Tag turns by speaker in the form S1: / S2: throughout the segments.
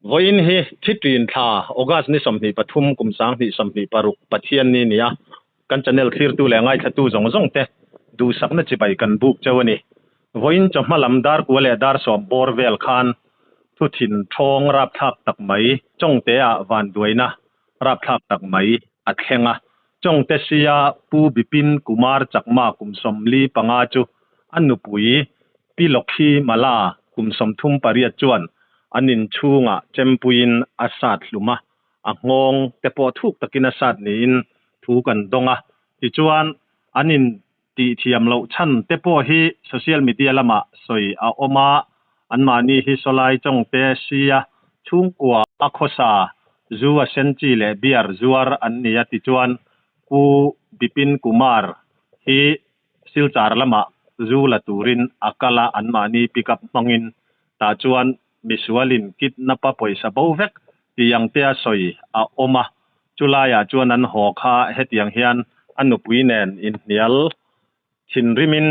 S1: voin hi thitrin tha august ni somni pathum kumsang ni somni paruk pathian ni nia kan channel thir tu lengai thatu zong zong te du sakna chibai kan buk chawani voin chamalam dar kuale dar som borvel khan thu thin thong rap thak tak mai chongte a van duaina rap thak tak mai athenga chongte sia pu bipin kumar chakma kumsom li panga chu anupui pilokhi mala kumsom thum pariat chuan anin chunga chempuin asat luma angong te po thuk takin asat niin thu kan donga ti chuan anin ti thiam lo chan te po hi social media lama soi a oma anmani hi solai chongte sia chungkwa akhosa zuwa senchi le biar zuar annia ti chuan ku bipin kumar hi silchar lama zula turin akala anmani pickup mangin ta chuan misualin kit napa poisa bovek tiang tea soi a oma chulaya chuan an hokha hetiang hian anupuinen in nial thinrimin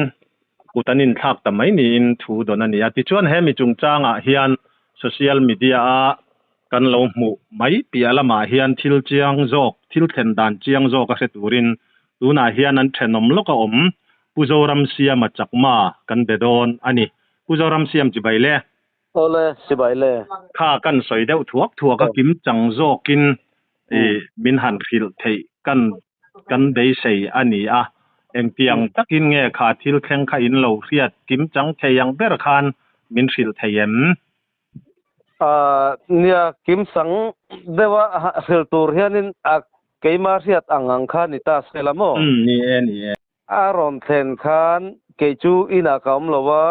S1: utanin thak tamai ni in thu donani ati chuan he mi chungchanga hian social media a kan lo mu mai pialama hian thil chiang jok thil then dan chiang jok a heturin tuna hian an thenom loka om puzoram siam chakma kan bedon ani puzoram siam chibaile
S2: ole sibaile
S1: kha kan soi deuh thuak ka kim chang zokin min han khil thei kan dei sei ani a engtiang takin nge kha thil thleng kha in lo riat kim chang theyang ber khan min khil theyem
S2: nia kim sang dewa khil tur hianin a keima riat angang khan ni ta selamo
S1: ni
S2: aron thlen khan kechu ina kam lowa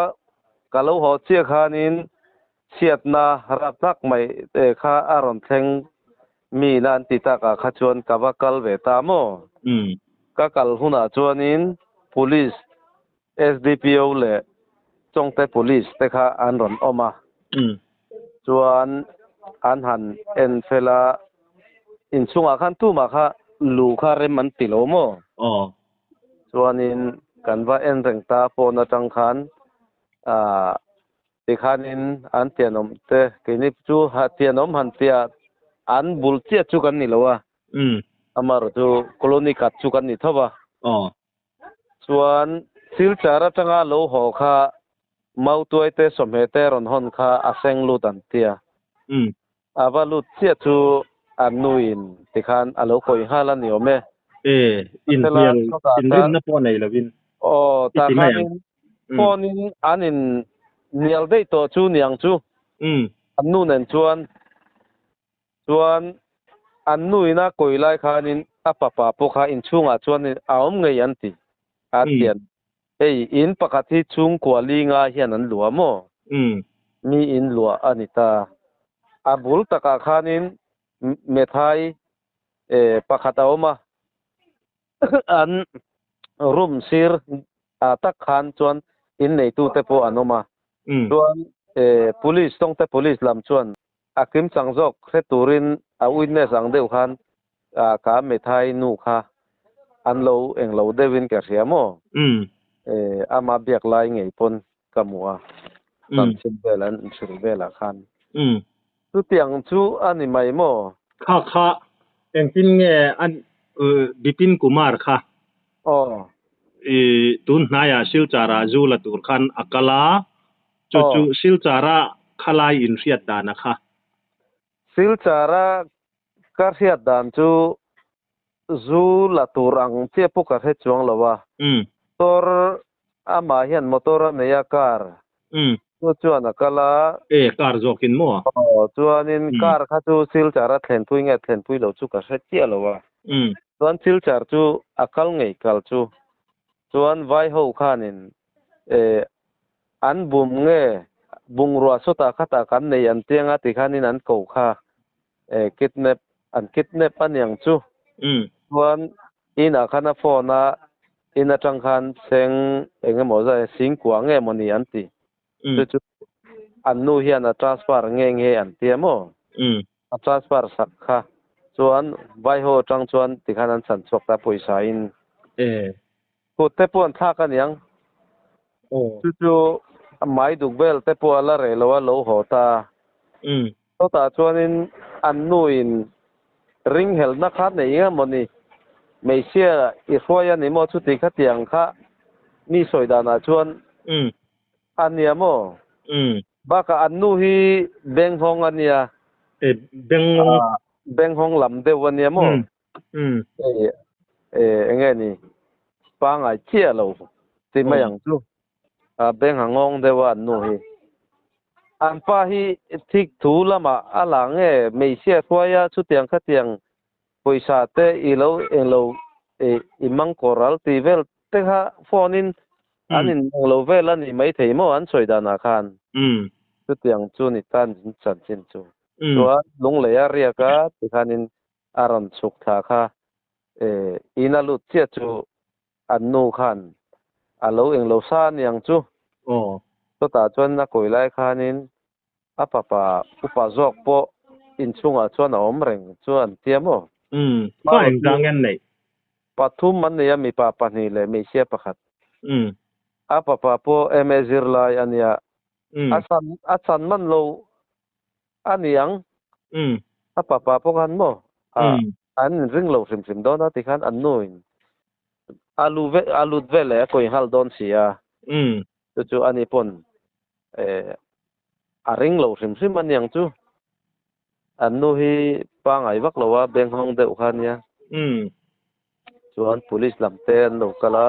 S2: kalau ho che khanin siatna rapnak mai te kha aron thleng mi nan ti ta ka khachuan kawakal ve ta mo ka kal huna chuanin police SDPO le chongte police te kha anron oma chuan an han en fela in chunga khan tu ma kha lu kha rem an tilo mo chuanin kanwa en rengta pona tang khan ti khanin an tianom te kinip chu ha tianom han tia an bulchia chu kan ni lowa amar chu colony kat chu kan ni thowa chuan silchara tanga lo ho kha mautuai te somhete ron hon kha aseng lu tan tia ava lu chia chu anuin ti khan alo koi hala ni ome
S1: in hian in rin na po nei lovin
S2: ta khanin ponin anin nial dei to chu niang chu anu nen chuan anuina koilai khanin apapa pokha in chunga chuan aom ngei anti atian ei in pakati chung kwali nga hian an luamo mi in lua anita abul taka khanin methai pakhata oma an room sir atak khan chuan in nei tu te po anoma chuan police tongte police lam chuan akim changjok kheturin a witness ang deu khan ka methai nu kha anlo englo devin ka riamo ama biak lai ngei pon kamua tam simbelan sirbela khan tu tiang chu ani mai mo
S1: kha engpin nge an bipin kumar kha tun naya silchara zula tur khan akala chu silchara khalai in riat dana kha
S2: silchara ka riat dan chu zula turang che puka he chuang lawa tor ama hian motor neya car chuan akala
S1: car zokin mo
S2: chuanin car kha chu silchara thlenpui lo chu ka hretia lowa chuan silchar chu akal ngei kal chu chuan vai ho khanin an bum nge bungrua sota khata kan nei an tianga ti khanin an ko kha kidnap anyang chu chuan ina khana phone ina tang khan seng engemaw za singkwa nge moni anti chu annu hian a transfer nge an tiamo a transfer sakha chuan vai ho tang chuan ti khan an san chok ta poisa in ko te pon tha ka niang chu mai duk bel te po ala re lo hota to ta chuanin an nuin ring hel na khat nei nga moni meisia I hroya ni mo chu ti kha tiang kha mi soidana chuan ania mo baka annu hi beng hong ania beng hong lam de wania mo nge ni pa ngai chia lo ti mayang chu beng hangong de wa annu hi an pa hi thik thu lama ala nge meisia hroya chu tiang kha tiang poisa te ilo elo imang koral ti vel te kha phonin anin lo vel ani mai thei mo an soidana khan chu tiang chu ni tan chan chin chu chuan lung le area ka ti khanin aran chuk tha kha inalut chia chu annu khan alo englo sa niang chu to ta chuan na koilai khanin apapa upa jok po in chunga chuan a om reng chuan tiamo
S1: pa eng dangen nei
S2: pathum man ne mi pa pani le mi sia pakhat apapa po emezir lai ania asan man lo aniang apapa po kan mo an ring lo sim dona ti khan an noin alut vele koi hal don sia chu ani pon a ring lo sim aniang chu annu hi pa ngai vak lowa beng hong de khania chuan police lamten lo kala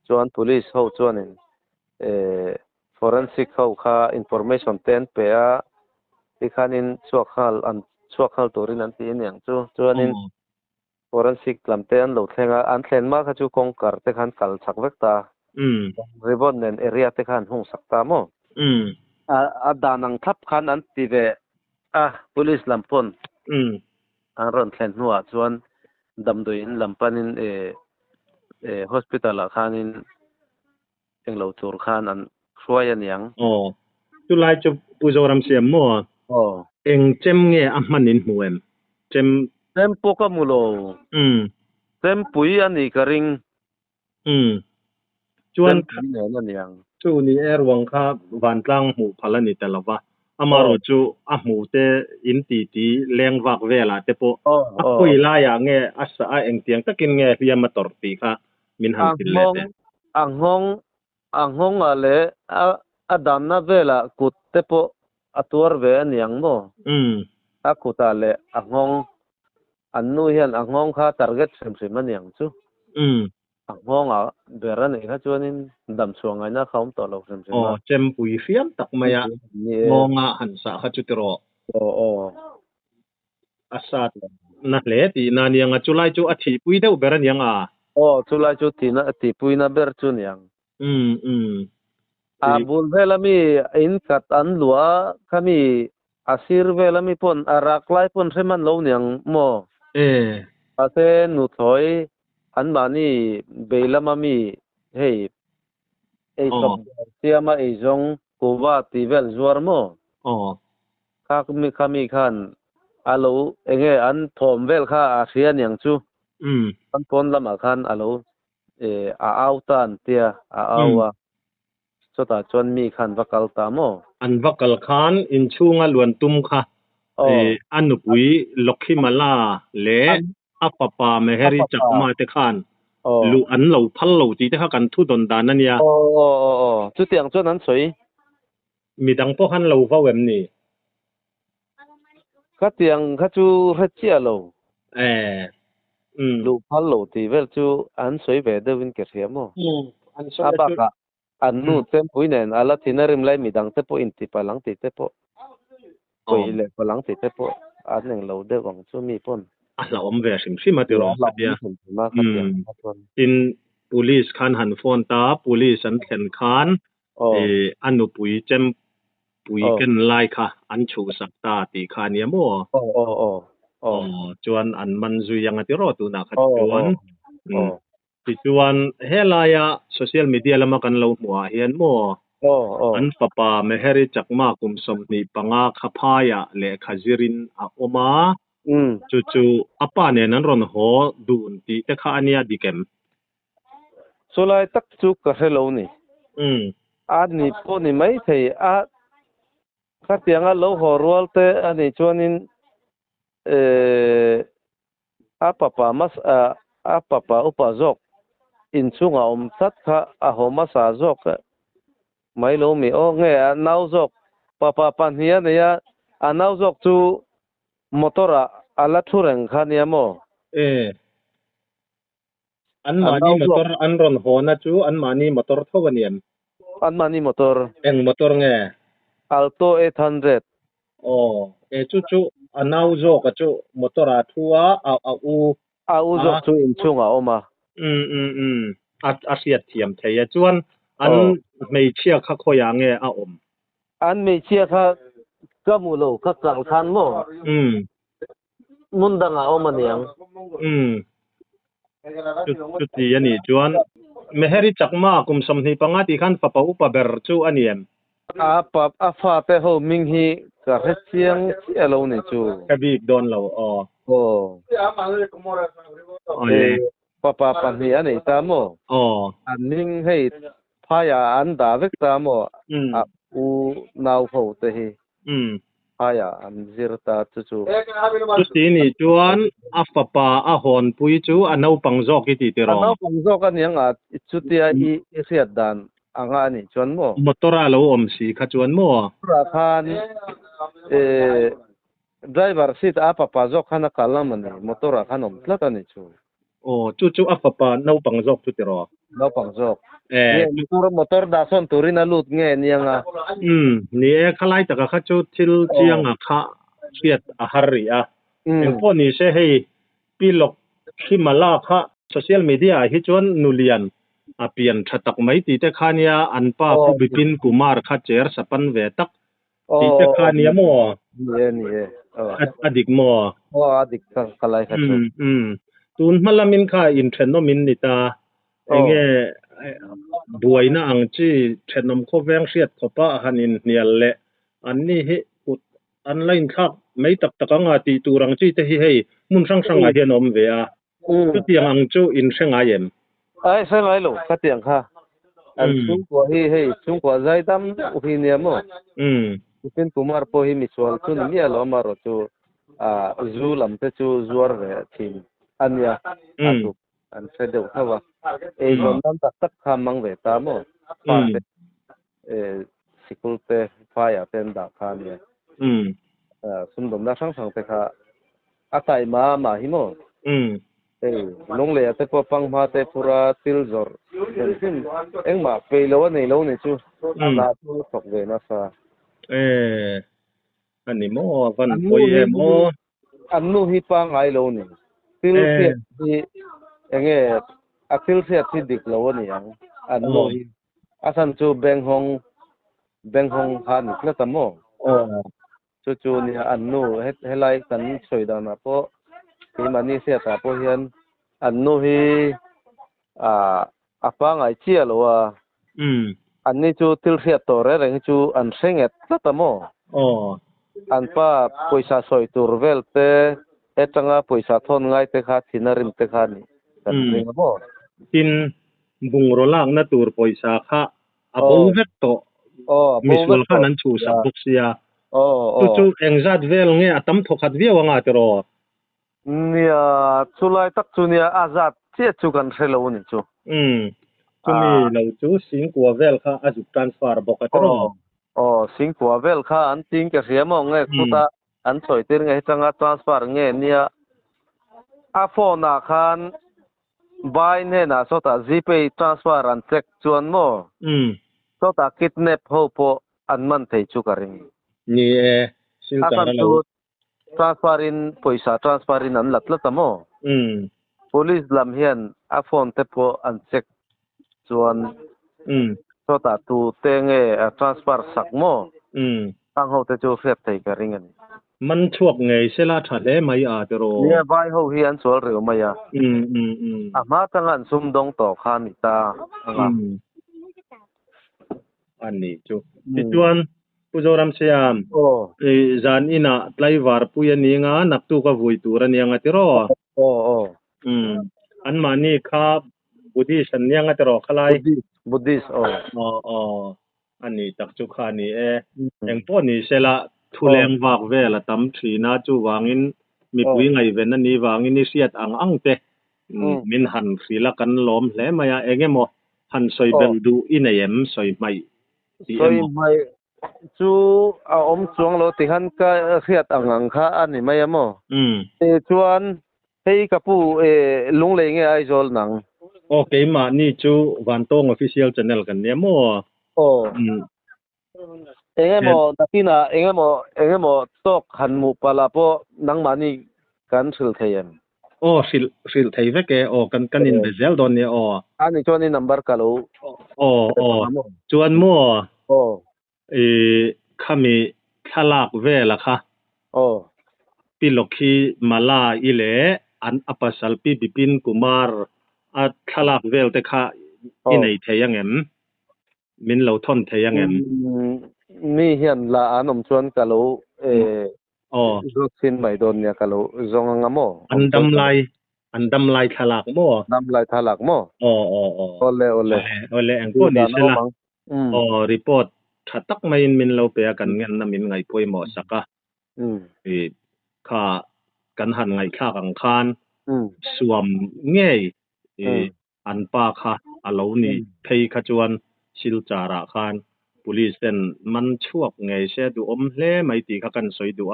S2: chuan police ho chuanin forensic ho kha information ten pe a ti khanin chuakhal turin an ti niang chu chuanin forensic lamten lo thlenga an thlen ma kha chu kongkar te khan kal chak vekta ribon nen area te khan hung sakta mo a danang thap khan an ti ve police lampon an ron thlen nuwa chuan damduin lampanin hospital khanin englo tur khan an hruaya niang
S1: tu lai chu puzoram siam mo eng chem nge a manin huem chem
S2: poka mulo chem pui ani karing
S1: chuan
S2: ne na niang
S1: chu ni wang kha van tlang mu phalani talawa amaro chu a mu te in ti leng wak vela te po a pui la ya nge asa a eng tiang takin nge hiam motor ti kha min han til le te
S2: anghong ale adanna vela kut te po atuar ve aniang mo akuta le anghong annu hian anghong kha target sim aniang chu anghong a beran e kha chuanin dam chuangai na khaum to lo sim
S1: chem pui fiam tak maya ngonga hansa kha chu tiro asat na le ti na nianga chulai chu athi pui deu beran yanga
S2: chulai chu ti pui na ber chu niang bul velami in kat an lua khami asir velami pon araklai pon seman lo niang mo ase nu thoi an mani beilamami hei sob tiama jong kuwa tivel zuar mo khami khan alo enge an thom vel kha asia niang chu an pon lama khan alo a autan tia a awa chota chon mi khan vakal ta mo
S1: an vakal khan in chunga luan tum kha anupui lokhimala le apapa meheri chakma te khan lu an lo phal lo ti te kha kan thu don dan ania
S2: chu tiang chon an soi
S1: midang po han lo wawem ni
S2: kha tiang kha chu hachia lo lu phal lo ti vel chu an soi ve de win ke riamo
S1: an so
S2: abaka annu tem puinen ala thinarim lai midang te po inti palang ti te po koile palang ti te po aneng lo de wang chu mi pon
S1: ala om ve sim ati ro dia in police khan han phone ta police an thlen khan anu pui chem pui ken lai kha an chu sakta ti khania mo chuan an manzu yang ati ro tu na kha chuan ti chuan helaya social media lama kan lo hua hian mo an papa meheri chakma kumsom ni panga khaphaya le khazirin a oma chu apa ne nan ron ho dun ti te kha ania dikem
S2: solai tak chu ka hello ni ni po ni mai thei ka tianga lo horwal te ani chuanin apapa mas apapa upazok inchunga tat kha ahoma sa jok mai lo mi o nge nau jok papa panhia neya anau jok chu motora ala thureng khania mo
S1: an mani motor an ron hona chu an mani motor thowaniam
S2: an mani motor
S1: eng motor nge
S2: Alto 800
S1: chu anau jok chu motora thua
S2: au jok chu inchunga oma
S1: asiat thiam thei chuan an mei chia kha khoya nge a om
S2: an mei chia kha kamulo kha kal khan mo mundanga omaniang
S1: chu ti ani chuan meheri chakma kum somni panga ti khan papa upa ber chu aniam
S2: fa te ho ming hi ka chiang elo ni chu
S1: kabik don lo
S2: papa panhi ani ta mo an ning hei phaya an da vek ta mo u nau ho te hi phaya an zirta chu
S1: ti ni chuan a papa a hon pui chu anau pangjok ki ti ro
S2: anau pangjok aniang chu tia i riat dan anga ni chuan mo
S1: motora lo om si kha chuan mo
S2: ra khan driver seat a papa jok khana kalam ani motora khan om tlat ani chu
S1: chu a papa nau pangjok chu ti ro
S2: nau pangjok motor da son turina lut nge nianga
S1: ni khalai taka kha chu thil chianga kha chiat a harri a engpo ni se hei pilok himala kha social media hi chuan nulian a pian thatak mai ti te khania anpa khu bipin kumar kha cher sapan ve tak ti te khania mo
S2: ni
S1: adik mo
S2: adik kalai kha chu
S1: tun malamin kha in thenomin ni ta enge buaina angchi thenom kho veng hriat khopa hanin nial le anni hi online thak mai tak takanga ti turang chi te hi hei mun sang sang a hianom ve a chu tiang ang chu in hrenga yem
S2: ai sai lai lo ka tiang kha an chung ko hi hei chung ko zai dam hi ne mo Upin Kumar po hi miswal chu ni alo maro chu zu lam te chu zuar ve thin ania an se deu thawa non nam tak khamang ve ta mo pa sikulte faya ten da khania sundom na sang sang te kha atai ma hi mo long le te po pang ma te pura tilzor eng ma pe lo nei lo ni chu na chu thok ve na sa
S1: ani mo van poi mo
S2: annu hi pa ngai lo ni til se hi enge akil se thi dik lo ni ang annu hi asan chu beng hong han kla tamo chu ni annu helai kan soida na po ki mani se ta po hian annu hi apa ngai chia lo anni chu til se to re reng chu an senget kla tamo anpa poisa soi tur vel te etanga poisa thon ngai te kha thinarin te kha ni kan ring mo
S1: tin bungro lak na tur poisa kha abo vek to misol kha nan chu sa buksia chu engzat vel nge atam thokhat viawanga tero
S2: nia chulai tak chu nia azat che chu kan thelo ni chu
S1: chumi lo chu singkwa vel kha ajuk transfer boka tero
S2: singkwa vel kha an ting ke riamo nge khuta an choi tir nge changa transfer nge nia a phone na khan buy ne na sota gpay transfer an check chuan mo sota kidnap ho po an man thei chu karing
S1: ni silta lo
S2: transfer in an latla mo police lam hian a phone te po an check chuan sota tu tenge transfer sak mo ang ho te chu fet thei karing ani
S1: man chuak ngei sela thale mai a tero
S2: ne vai ho hi an chol reu maya ama tangan sum dong to khan ta
S1: ani chu tituan pujoram siam zan ina tlaiwar puyani nga naktu ka voi tur ani anga tero an mani kha buddhist an yang tero khalai
S2: buddhist
S1: อันนี้ตักจุคานี่เองป้อนี่เสละทุแรงวากเวละตำทรีนาจูวางินมีปุยไงเวนันนี่วางินนี่เสียดอังเตมินหันฟรีละกันล้อมแล้วมายาเองมอหันซอยเบลดูอินเอ็มซอยไม่
S2: ซอยไม่จูอมจวงโลติหันก็เสียดอังค่ะอันนี้ไม่ยามอจวนให้กับผู้ลุงเลงไอ้จอลหนัง
S1: โอเคมานี่จูวันตง official channel กันเนี่ยมอ
S2: เองมอตะกี้น่ะเองมอตอกหันหมู่ปลาปอนังมานี่กันสิลเทียน
S1: สิลไทยเวกกันอินเบเซลดอนเนี่ย
S2: อันนี้จวนนี่นัมเบอร์กะโล
S1: จวนมอขามีทลากเวละค่ะปิลกีมาลาอิเลอันอปัสลปีบิปินกุมารทลากเวลแต่ค่ะอินไอเทยังเอ็มมินเหล่าท่อนเทยังเอ็ม
S2: มีเห็นละอันชวนกะโลรูกสินไม่โดนเนี่ยกะโลจงงามอ
S1: อันดำไลทลากมอ
S2: ดำไลทลากมอโอเล
S1: อังโกนี่เสละรีพอร์ตถ้าตักไม่มินเราเปียกันเงินนะมินไงป่วยหมอสักค่ากันหันไงค่ากังคานสวมเง่ยอันปาค่ะอาลาวนี่เพยขจวนชิลจาระคานปุลิเซนมันช่วกไงเสดูอมเลไม่ตีค่ะกันสวยดู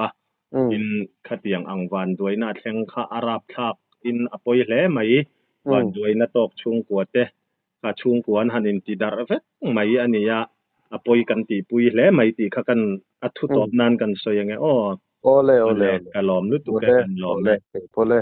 S1: อินขะเตียงอังวันด้วยนาแทงค่ะอารับทักอินอปอยเลไม่วันด้วยนาตอกชุงกัวเตค่ะชุงกวนหันอินติดารเฟไม่อันนี้apoy kan ti pui hle mai ti kha kan athu top nan kan so yang
S2: ole
S1: kalom lu tu kan lom
S2: pole